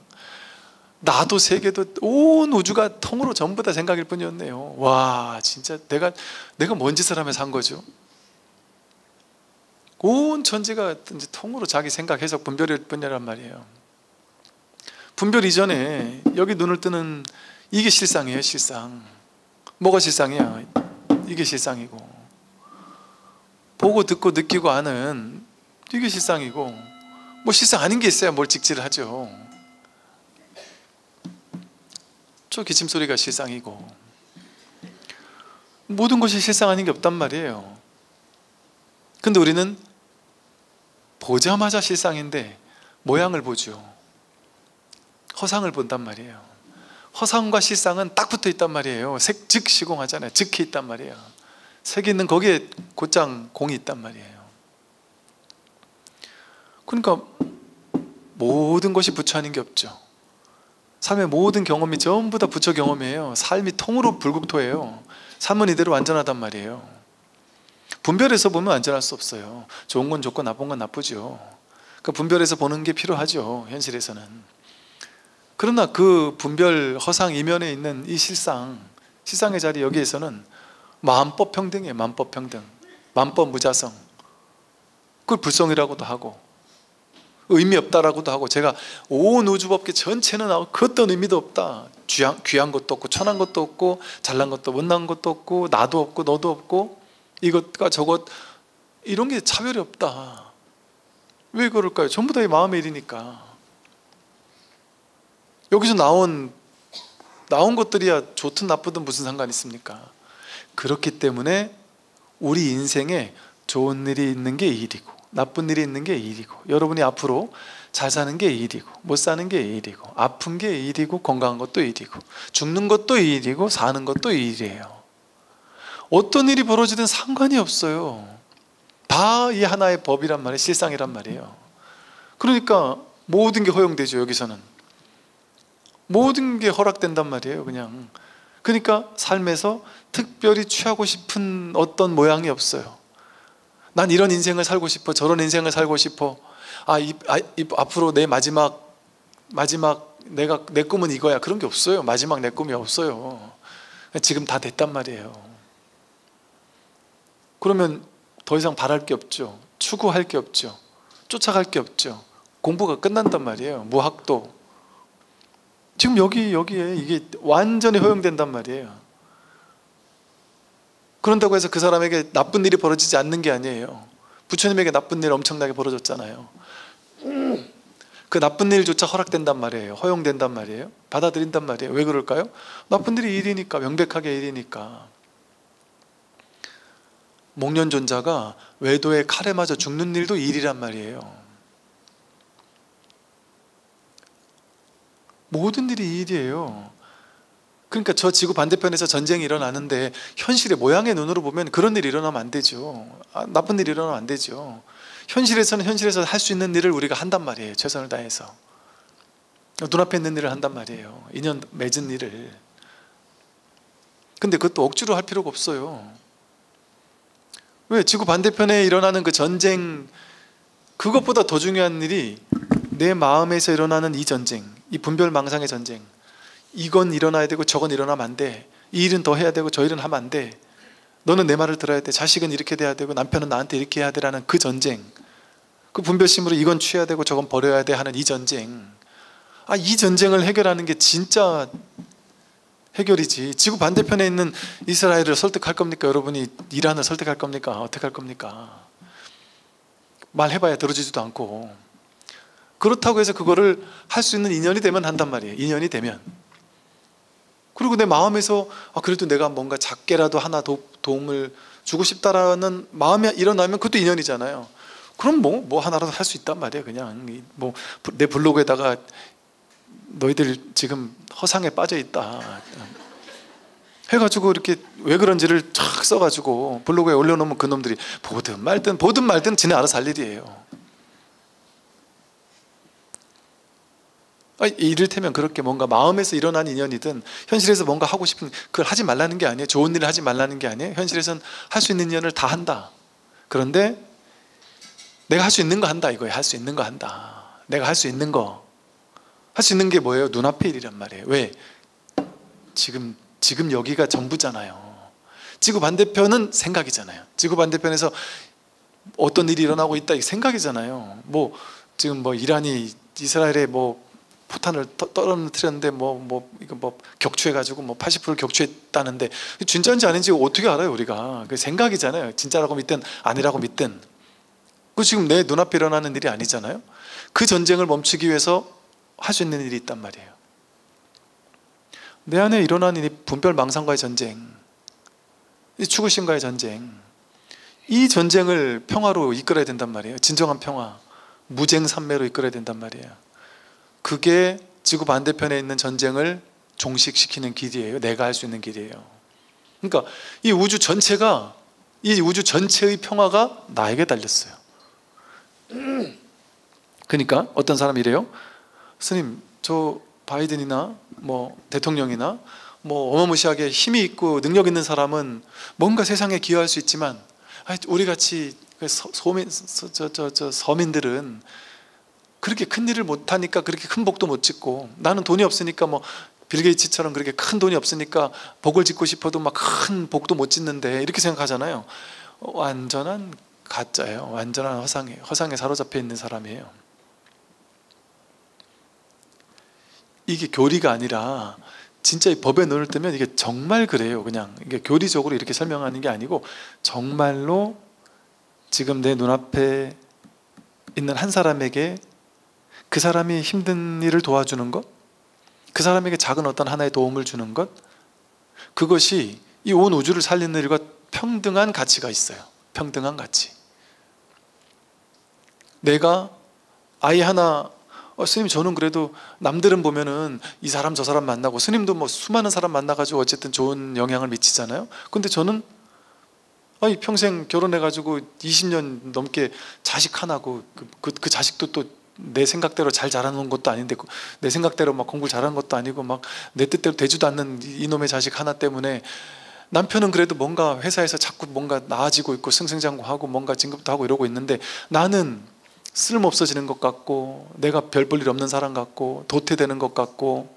나도 세계도 온 우주가 통으로 전부 다 생각일 뿐이었네요. 와, 진짜 내가 뭔 짓을 하면서 산 거죠? 온 천지가 통으로 자기 생각, 해석, 분별일 뿐이란 말이에요. 분별 이전에 여기 눈을 뜨는 이게 실상이에요. 실상. 뭐가 실상이야? 이게 실상이고, 보고 듣고 느끼고 아는 이게 실상이고, 뭐 실상 아닌 게 있어야 뭘 직지를 하죠. 저 기침소리가 실상이고, 모든 것이 실상 아닌 게 없단 말이에요. 근데 우리는 보자마자 실상인데 모양을 보죠. 허상을 본단 말이에요. 허상과 실상은 딱 붙어 있단 말이에요. 즉 시공하잖아요. 즉해 있단 말이에요. 색이 있는 거기에 곧장 공이 있단 말이에요. 그러니까 모든 것이 부처 아닌 게 없죠. 삶의 모든 경험이 전부 다 부처 경험이에요. 삶이 통으로 불국토예요. 삶은 이대로 완전하단 말이에요. 분별해서 보면 완전할 수 없어요. 좋은 건 좋고 나쁜 건 나쁘죠. 그러니까 분별해서 보는 게 필요하죠. 현실에서는. 그러나 그 분별 허상 이면에 있는 이 실상의 자리, 여기에서는 만법 평등이에요. 만법 평등, 만법 무자성. 그걸 불성이라고도 하고 의미 없다라고도 하고, 제가 온 우주법계 전체는 그 어떤 의미도 없다, 귀한 것도 없고 천한 것도 없고 잘난 것도 못난 것도 없고 나도 없고 너도 없고 이것과 저것, 이런 게 차별이 없다. 왜 그럴까요? 전부 다 이 마음의 일이니까. 여기서 나온 것들이야 좋든 나쁘든 무슨 상관이 있습니까? 그렇기 때문에 우리 인생에 좋은 일이 있는 게 일이고 나쁜 일이 있는 게 일이고, 여러분이 앞으로 잘 사는 게 일이고 못 사는 게 일이고, 아픈 게 일이고 건강한 것도 일이고, 죽는 것도 일이고 사는 것도 일이에요. 어떤 일이 벌어지든 상관이 없어요. 다 이 하나의 법이란 말이에요. 실상이란 말이에요. 그러니까 모든 게 허용되죠. 여기서는 모든 게 허락된단 말이에요. 그냥. 그러니까 삶에서 특별히 취하고 싶은 어떤 모양이 없어요. 난 이런 인생을 살고 싶어, 저런 인생을 살고 싶어, 앞으로 내 마지막 내 꿈은 이거야, 그런 게 없어요. 마지막 내 꿈이 없어요. 지금 다 됐단 말이에요. 그러면 더 이상 바랄 게 없죠. 추구할 게 없죠. 쫓아갈 게 없죠. 공부가 끝난단 말이에요. 무학도 지금 여기에 이게 완전히 허용된단 말이에요. 그런다고 해서 그 사람에게 나쁜 일이 벌어지지 않는 게 아니에요. 부처님에게 나쁜 일 엄청나게 벌어졌잖아요. 그 나쁜 일조차 허락된단 말이에요. 허용된단 말이에요. 받아들인단 말이에요. 왜 그럴까요? 나쁜 일이 일이니까, 명백하게 일이니까. 목련존자가 외도의 칼에 맞아 죽는 일도 일이란 말이에요. 모든 일이 일이에요. 그러니까 저 지구 반대편에서 전쟁이 일어나는데 현실의 모양의 눈으로 보면 그런 일이 일어나면 안 되죠. 나쁜 일이 일어나면 안 되죠. 현실에서는 현실에서 할 수 있는 일을 우리가 한단 말이에요. 최선을 다해서 눈앞에 있는 일을 한단 말이에요. 인연 맺은 일을. 근데 그것도 억지로 할 필요가 없어요. 왜? 지구 반대편에 일어나는 그 전쟁, 그것보다 더 중요한 일이 내 마음에서 일어나는 이 전쟁, 이 분별망상의 전쟁. 이건 일어나야 되고 저건 일어나면 안 돼. 이 일은 더 해야 되고 저 일은 하면 안 돼. 너는 내 말을 들어야 돼. 자식은 이렇게 돼야 되고 남편은 나한테 이렇게 해야 되라는 그 전쟁. 그 분별심으로 이건 취해야 되고 저건 버려야 돼 하는 이 전쟁. 이 전쟁을 해결하는 게 진짜 해결이지. 지구 반대편에 있는 이스라엘을 설득할 겁니까? 여러분이 이란을 설득할 겁니까? 어떻게 할 겁니까? 말해봐야 들어주지도 않고. 그렇다고 해서 그거를 할 수 있는 인연이 되면 한단 말이에요. 인연이 되면. 그리고 내 마음에서 그래도 내가 뭔가 작게라도 하나 도움을 주고 싶다라는 마음이 일어나면 그것도 인연이잖아요. 그럼 뭐 하나라도 할 수 있단 말이에요. 그냥 뭐 내 블로그에다가 너희들 지금 허상에 빠져 있다 해가지고 이렇게 왜 그런지를 쫙 써가지고 블로그에 올려놓으면 그놈들이 보든 말든 지네 알아서 할 일이에요. 이를테면 그렇게 뭔가 마음에서 일어난 인연이든 현실에서 뭔가 하고 싶은, 그걸 하지 말라는 게 아니에요. 좋은 일을 하지 말라는 게 아니에요. 현실에서는 할 수 있는 인연을 다 한다. 그런데 내가 할 수 있는 거 한다 이거예요. 할 수 있는 거 한다. 내가 할 수 있는 거. 할 수 있는 게 뭐예요? 눈앞의 일이란 말이에요. 왜? 지금 여기가 전부잖아요. 지구 반대편은 생각이잖아요. 지구 반대편에서 어떤 일이 일어나고 있다, 이 생각이잖아요. 지금 이란이 이스라엘에 포탄을 떨어뜨렸는데 이거 격추해가지고 80% 격추했다는데 진짜인지 아닌지 어떻게 알아요 우리가? 그 생각이잖아요. 진짜라고 믿든 아니라고 믿든. 그 지금 내 눈앞에 일어나는 일이 아니잖아요. 그 전쟁을 멈추기 위해서 할 수 있는 일이 있단 말이에요. 내 안에 일어난 이 분별망상과의 전쟁, 이 죽으심과의 전쟁, 이 전쟁을 평화로 이끌어야 된단 말이에요. 진정한 평화, 무쟁산매로 이끌어야 된단 말이에요. 그게 지구 반대편에 있는 전쟁을 종식시키는 길이에요. 내가 할 수 있는 길이에요. 그러니까 이 우주 전체가, 이 우주 전체의 평화가 나에게 달렸어요. 그러니까 어떤 사람이 이래요. 스님, 저 바이든이나 대통령이나 어마무시하게 힘이 있고 능력 있는 사람은 뭔가 세상에 기여할 수 있지만 우리 같이 서민들은 그렇게 큰 일을 못하니까 그렇게 큰 복도 못 짓고, 나는 돈이 없으니까 빌 게이츠처럼 그렇게 큰 돈이 없으니까 복을 짓고 싶어도 막 큰 복도 못 짓는데, 이렇게 생각하잖아요. 완전한 가짜예요. 완전한 허상에 사로잡혀 있는 사람이에요. 이게 교리가 아니라 진짜 이 법의 눈을 뜨면 이게 정말 그래요. 그냥 이게 교리적으로 이렇게 설명하는 게 아니고 정말로 지금 내 눈앞에 있는 한 사람에게, 그 사람이 힘든 일을 도와주는 것, 그 사람에게 작은 어떤 하나의 도움을 주는 것, 그것이 이 온 우주를 살리는 일과 평등한 가치가 있어요. 평등한 가치. 내가 아이 하나, 스님 저는 그래도 남들은 보면은 이 사람 저 사람 만나고, 스님도 수많은 사람 만나가지고 어쨌든 좋은 영향을 미치잖아요. 근데 저는 평생 결혼해가지고 20년 넘게 자식 하나고, 그 자식도 또 내 생각대로 잘 자라는 것도 아닌데, 내 생각대로 공부를 잘하는 것도 아니고 내 뜻대로 되지도 않는 이놈의 자식 하나 때문에, 남편은 그래도 뭔가 회사에서 자꾸 뭔가 나아지고 있고 승승장구하고 뭔가 진급도 하고 이러고 있는데, 나는 쓸모없어지는 것 같고, 내가 별 볼 일 없는 사람 같고, 도태되는 것 같고,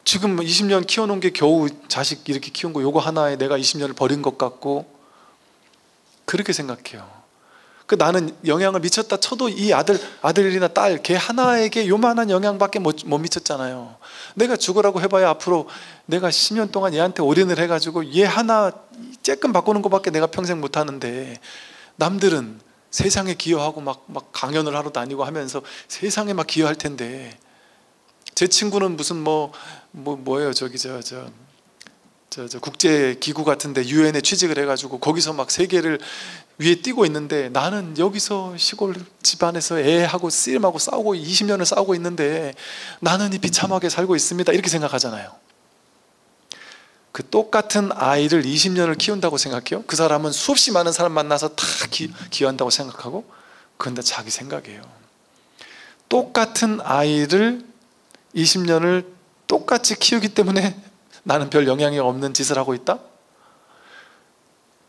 지금 20년 키워놓은 게 겨우 자식 이렇게 키운 거 요거 하나에 내가 20년을 버린 것 같고, 그렇게 생각해요. 나는 영향을 미쳤다 쳐도 이 아들이나 딸, 걔 하나에게 요만한 영향밖에 못 미쳤잖아요. 내가 죽으라고 해봐야 앞으로 내가 10년 동안 얘한테 올인을 해가지고 얘 하나 쬐끔 바꾸는 것밖에 내가 평생 못하는데, 남들은 세상에 기여하고 막 강연을 하러 다니고 하면서 세상에 막 기여할 텐데, 제 친구는 무슨 뭐예요, 저기 국제 기구 같은데 유엔에 취직을 해가지고 거기서 막 세계를 위에 뛰고 있는데, 나는 여기서 시골 집안에서 애하고 씨름하고 싸우고 20년을 싸우고 있는데 나는 이 비참하게 살고 있습니다, 이렇게 생각하잖아요. 그 똑같은 아이를 20년을 키운다고 생각해요? 그 사람은 수없이 많은 사람 만나서 다 기여한다고 생각하고? 그건 다 자기 생각이에요. 똑같은 아이를 20년을 똑같이 키우기 때문에 나는 별 영향이 없는 짓을 하고 있다?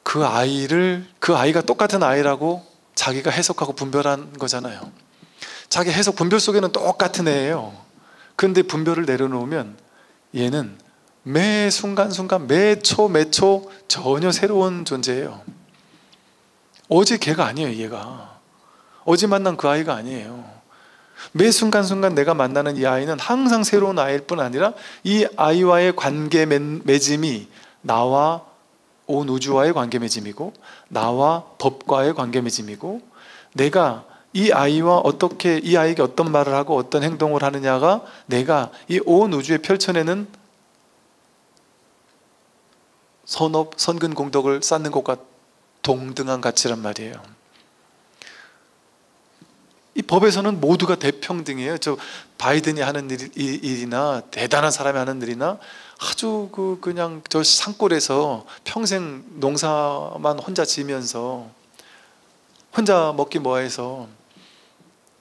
그 아이가 똑같은 아이라고 자기가 해석하고 분별한 거잖아요. 자기 해석 분별 속에는 똑같은 애예요. 그런데 분별을 내려놓으면 얘는 매 순간순간, 매 초 전혀 새로운 존재예요. 어제 걔가 아니에요. 얘가 어제 만난 그 아이가 아니에요. 매 순간순간 내가 만나는 이 아이는 항상 새로운 아이일 뿐 아니라, 이 아이와의 관계 맺음이 나와 온 우주와의 관계 맺음이고, 나와 법과의 관계 맺음이고, 내가 이 아이와 어떻게, 이 아이에게 어떤 말을 하고 어떤 행동을 하느냐가 내가 이 온 우주에 펼쳐내는 선업, 선근 공덕을 쌓는 것과 동등한 가치란 말이에요. 이 법에서는 모두가 대평등이에요. 저 바이든이 하는 일이나 대단한 사람이 하는 일이나 아주 그냥 저 산골에서 평생 농사만 혼자 지면서 혼자 먹기 뭐해서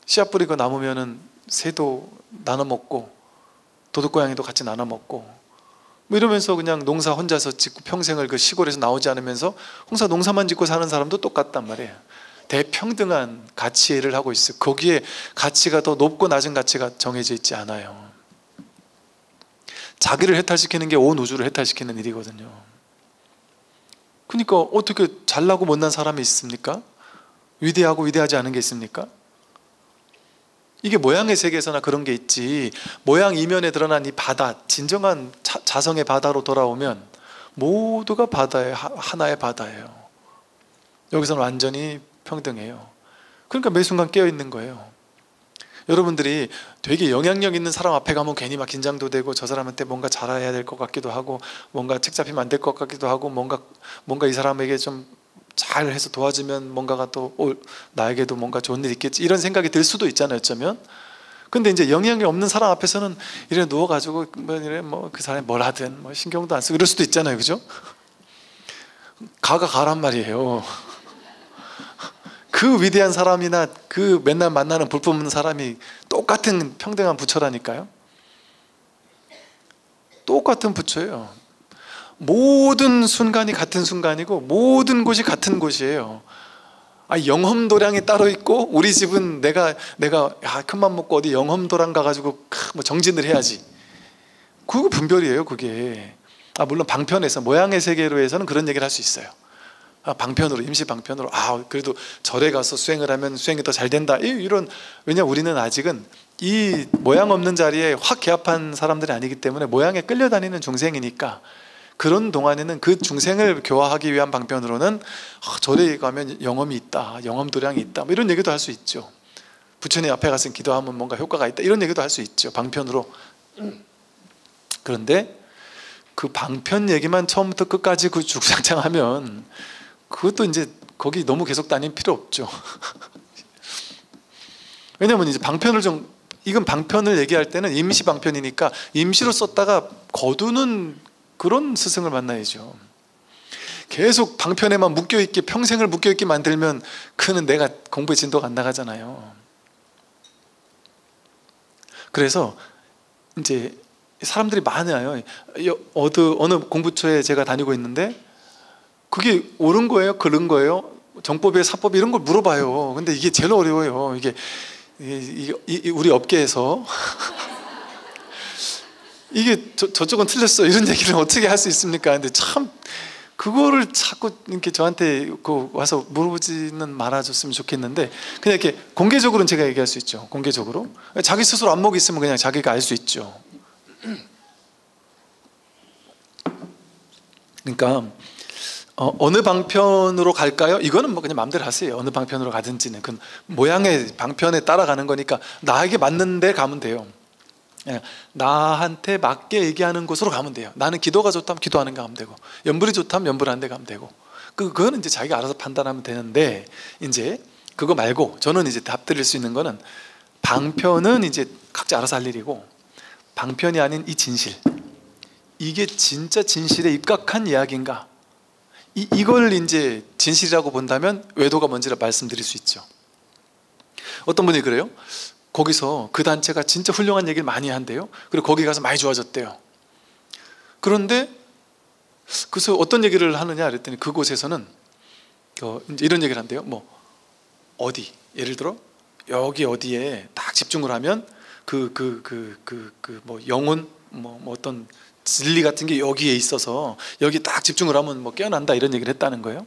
씨앗 뿌리고 남으면은 새도 나눠 먹고 도둑고양이도 같이 나눠 먹고 이러면서 그냥 농사 혼자서 짓고 평생을 그 시골에서 나오지 않으면서 홍사 농사만 짓고 사는 사람도 똑같단 말이에요. 대평등한 가치를 하고 있어요. 거기에 가치가 더 높고 낮은 가치가 정해져 있지 않아요. 자기를 해탈시키는 게 온 우주를 해탈시키는 일이거든요. 그러니까 어떻게 잘나고 못난 사람이 있습니까? 위대하고 위대하지 않은 게 있습니까? 이게 모양의 세계에서나 그런 게 있지, 모양 이면에 드러난 이 바다, 진정한 자성의 바다로 돌아오면 모두가 바다예요. 하나의 바다예요. 여기서는 완전히 평등해요. 그러니까 매 순간 깨어있는 거예요. 여러분들이 되게 영향력 있는 사람 앞에 가면 괜히 막 긴장도 되고, 저 사람한테 뭔가 잘해야 될 것 같기도 하고, 뭔가 책 잡히면 안 될 것 같기도 하고, 뭔가 이 사람에게 좀 잘해서 도와주면 뭔가가 또 나에게도 뭔가 좋은 일이 있겠지, 이런 생각이 들 수도 있잖아요, 어쩌면. 근데 이제 영향이 없는 사람 앞에서는 이래 누워가지고 그 사람이 뭘 하든 신경도 안 쓰고 이럴 수도 있잖아요, 그죠? 가란 말이에요. 그 위대한 사람이나 그 맨날 만나는 볼품 없는 사람이 똑같은 평등한 부처라니까요. 똑같은 부처예요. 모든 순간이 같은 순간이고 모든 곳이 같은 곳이에요. 영험도량이 따로 있고, 우리 집은 내가 큰맘 먹고 어디 영험도량 가가지고 뭐 정진을 해야지, 그거 분별이에요, 그게. 물론 방편에서, 모양의 세계로 해서는 그런 얘기를 할 수 있어요. 방편으로, 임시 방편으로, 그래도 절에 가서 수행을 하면 수행이 더 잘 된다, 이런. 왜냐, 우리는 아직은 이 모양 없는 자리에 확 개합한 사람들이 아니기 때문에, 모양에 끌려다니는 중생이니까, 그런 동안에는 그 중생을 교화하기 위한 방편으로는 절에 가면 영험이 있다, 영험도량이 있다, 뭐 이런 얘기도 할 수 있죠. 부처님 앞에 가서 기도하면 뭔가 효과가 있다, 이런 얘기도 할 수 있죠, 방편으로. 그런데 그 방편 얘기만 처음부터 끝까지 그 죽상창하면, 그것도 이제 거기 너무 계속 다닐 필요 없죠. 왜냐면 이제 방편을 이건 방편을 얘기할 때는 임시 방편이니까 임시로 썼다가 거두는 그런 스승을 만나야죠. 계속 방편에만 묶여있게, 평생을 묶여있게 만들면 그는 내가 공부의 진도가 안 나가잖아요. 그래서 이제 사람들이 많아요. 어느 공부처에 제가 다니고 있는데, 그게 옳은 거예요? 그른 거예요? 정법이에요? 사법이 이런 걸 물어봐요. 근데 이게 제일 어려워요. 이게 우리 업계에서 이게 저쪽은 틀렸어, 이런 얘기를 어떻게 할 수 있습니까? 근데 참 그거를 자꾸 이렇게 저한테 와서 물어보지는 말아줬으면 좋겠는데, 그냥 이렇게 공개적으로는 제가 얘기할 수 있죠. 공개적으로 자기 스스로 안목이 있으면 그냥 자기가 알 수 있죠. 그러니까 어느 방편으로 갈까요? 이거는 뭐 그냥 마음대로 하세요. 어느 방편으로 가든지는 그 모양의 방편에 따라가는 거니까, 나에게 맞는 데 가면 돼요. 나한테 맞게 얘기하는 곳으로 가면 돼요. 나는 기도가 좋다면 기도하는 데 가면 되고, 연불이 좋다면 연불하는 데 가면 되고, 그거는 이제 자기가 알아서 판단하면 되는데, 이제 그거 말고 저는 이제 답 드릴 수 있는 거는, 방편은 이제 각자 알아서 할 일이고, 방편이 아닌 이 진실, 이게 진짜 진실에 입각한 이야기인가, 이걸 이제 진실이라고 본다면 외도가 뭔지를 말씀드릴 수 있죠. 어떤 분이 그래요. 거기서 그 단체가 진짜 훌륭한 얘기를 많이 한대요. 그리고 거기 가서 많이 좋아졌대요. 그런데 그래서 어떤 얘기를 하느냐 그랬더니, 그곳에서는 이제 이런 얘기를 한대요. 뭐 어디, 예를 들어 여기 어디에 딱 집중을 하면 뭐 영혼, 뭐 어떤 진리 같은 게 여기에 있어서 여기 딱 집중을 하면 뭐 깨어난다, 이런 얘기를 했다는 거예요.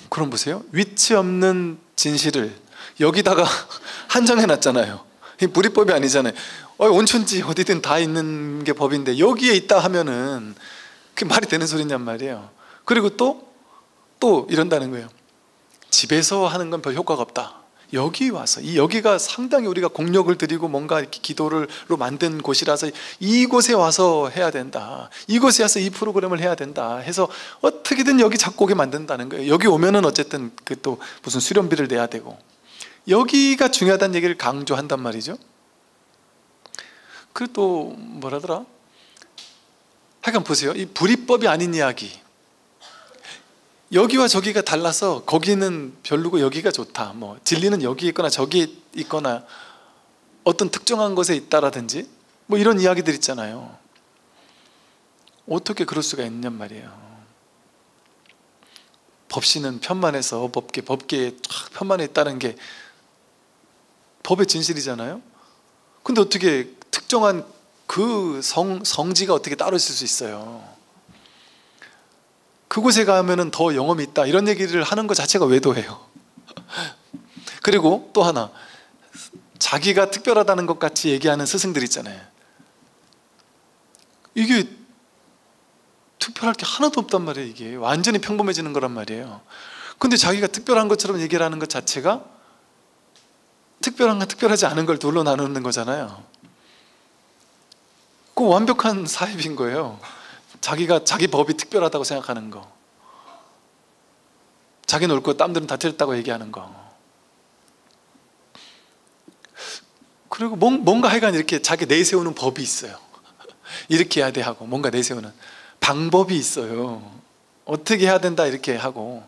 그럼 보세요. 위치 없는 진실을 여기다가 한정해 놨잖아요. 이 불이법이 아니잖아요. 온천지 어디든 다 있는 게 법인데 여기에 있다 하면은 그게 말이 되는 소리냔 말이에요. 그리고 또 이런다는 거예요. 집에서 하는 건 별 효과가 없다. 여기 와서, 여기가 상당히 우리가 공력을 들이고 뭔가 이렇게 기도로 만든 곳이라서 이곳에 와서 해야 된다, 이곳에 와서 이 프로그램을 해야 된다 해서 어떻게든 여기 잡고 오게 만든다는 거예요. 여기 오면은 어쨌든 그 또 무슨 수련비를 내야 되고, 여기가 중요하다는 얘기를 강조한단 말이죠. 그리고 또 뭐라더라, 하여간 보세요. 이 불이법이 아닌 이야기, 여기와 저기가 달라서 거기는 별로고 여기가 좋다, 뭐 진리는 여기 있거나 저기 있거나 어떤 특정한 곳에 있다라든지 뭐 이런 이야기들 있잖아요. 어떻게 그럴 수가 있냔 말이에요. 법신은 편만해서 법계에 편만에 있다는 게 법의 진실이잖아요. 근데 어떻게 특정한 그 성지가 어떻게 따로 있을 수 있어요? 그곳에 가면은 더 영험이 있다, 이런 얘기를 하는 것 자체가 외도예요. 그리고 또 하나, 자기가 특별하다는 것 같이 얘기하는 스승들 있잖아요. 이게 특별할 게 하나도 없단 말이에요. 이게 완전히 평범해지는 거란 말이에요. 근데 자기가 특별한 것처럼 얘기를 하는 것 자체가 특별한가 특별하지 않은 걸 둘로 나누는 거잖아요. 그 완벽한 사입인 거예요. 자기가 자기 법이 특별하다고 생각하는 거, 자기는 옳고 땀들은 다 틀렸다고 얘기하는 거. 그리고 뭔가 하여간 이렇게 자기 내세우는 법이 있어요. 이렇게 해야 돼 하고, 뭔가 내세우는 방법이 있어요. 어떻게 해야 된다 이렇게 하고.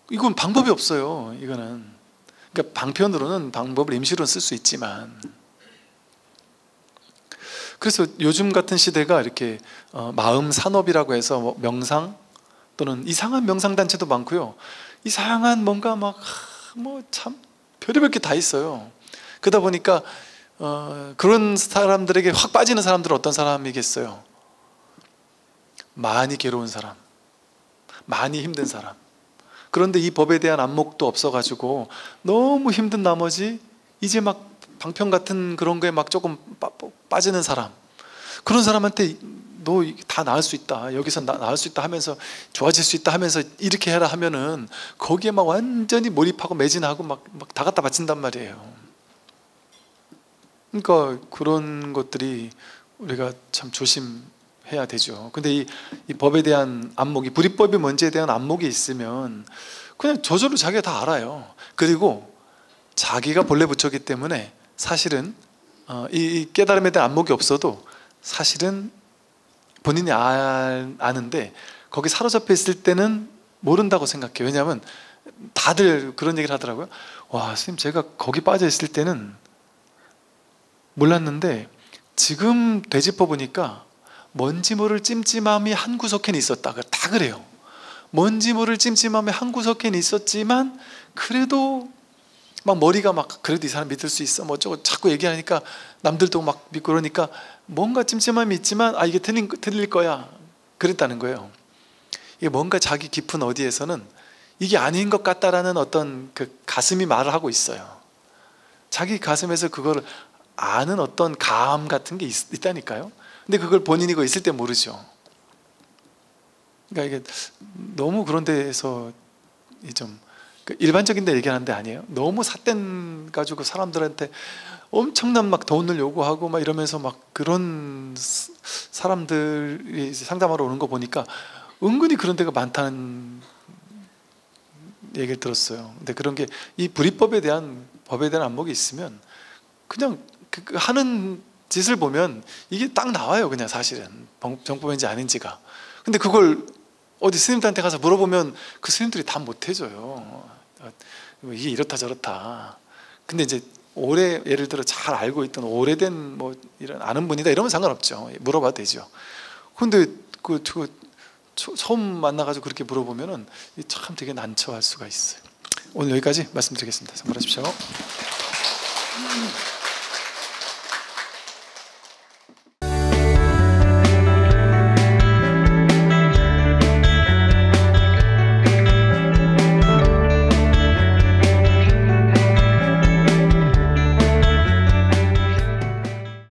이건 방법이 없어요. 이거는. 그러니까 방편으로는 방법을 임시로 쓸 수 있지만, 그래서 요즘 같은 시대가 이렇게 마음 산업이라고 해서 뭐 명상 또는 이상한 명상 단체도 많고요. 이상한 뭔가 막 뭐 참 별의별 게 다 있어요. 그러다 보니까 그런 사람들에게 확 빠지는 사람들은 어떤 사람이겠어요? 많이 괴로운 사람, 많이 힘든 사람. 그런데 이 법에 대한 안목도 없어가지고 너무 힘든 나머지 이제 막 방편 같은 그런 거에 막 조금 빠지는 사람, 그런 사람한테 너 다 나을 수 있다, 여기서 나을 수 있다 하면서, 좋아질 수 있다 하면서 이렇게 해라 하면은 거기에 막 완전히 몰입하고 매진하고 막 다 갖다 바친단 말이에요. 그러니까 그런 것들이 우리가 참 조심해야 되죠. 근데 이 법에 대한 안목이, 불이법이 뭔지에 대한 안목이 있으면 그냥 저절로 자기가 다 알아요. 그리고 자기가 본래 부처기 때문에 사실은 이 깨달음에 대한 안목이 없어도 사실은 본인이 아는데 거기 사로잡혀 있을 때는 모른다고 생각해요. 왜냐하면 다들 그런 얘기를 하더라고요. 와, 선생님, 제가 거기 빠져 있을 때는 몰랐는데 지금 되짚어 보니까 뭔지 모를 찜찜함이 한 구석엔 있었다. 다 그래요. 뭔지 모를 찜찜함이 한 구석엔 있었지만 그래도 막 머리가 막 그래도 이 사람 믿을 수 있어 뭐 어쩌고 자꾸 얘기하니까 남들도 막 믿고 그러니까 뭔가 찜찜함이 있지만 이게 틀릴 거야 그랬다는 거예요. 이게 뭔가 자기 깊은 어디에서는 이게 아닌 것 같다라는 어떤 그 가슴이 말을 하고 있어요. 자기 가슴에서 그거를 아는 어떤 감 같은 게 있다니까요. 근데 그걸 본인이 그 있을 때 모르죠. 그러니까 이게 너무 그런 데에서 좀 일반적인 데 얘기하는데 아니에요. 너무 삿된 가지고 사람들한테 엄청난 막 돈을 요구하고 막 이러면서 막 그런 사람들이 상담하러 오는 거 보니까 은근히 그런 데가 많다는 얘기를 들었어요. 근데 그런 게 이 불이법에 대한 법에 대한 안목이 있으면 그냥 그 하는 짓을 보면 이게 딱 나와요. 그냥 사실은 정법인지 아닌지가. 근데 그걸 어디 스님들한테 가서 물어보면 그 스님들이 다 못해줘요. 이게 이렇다 저렇다. 근데 이제 예를 들어 잘 알고 있던 오래된 뭐 이런 아는 분이다 이러면 상관없죠. 물어봐도 되죠. 근데 처음 만나가지고 그렇게 물어보면은 참 되게 난처할 수가 있어요. 오늘 여기까지 말씀드리겠습니다. 선물하십시오.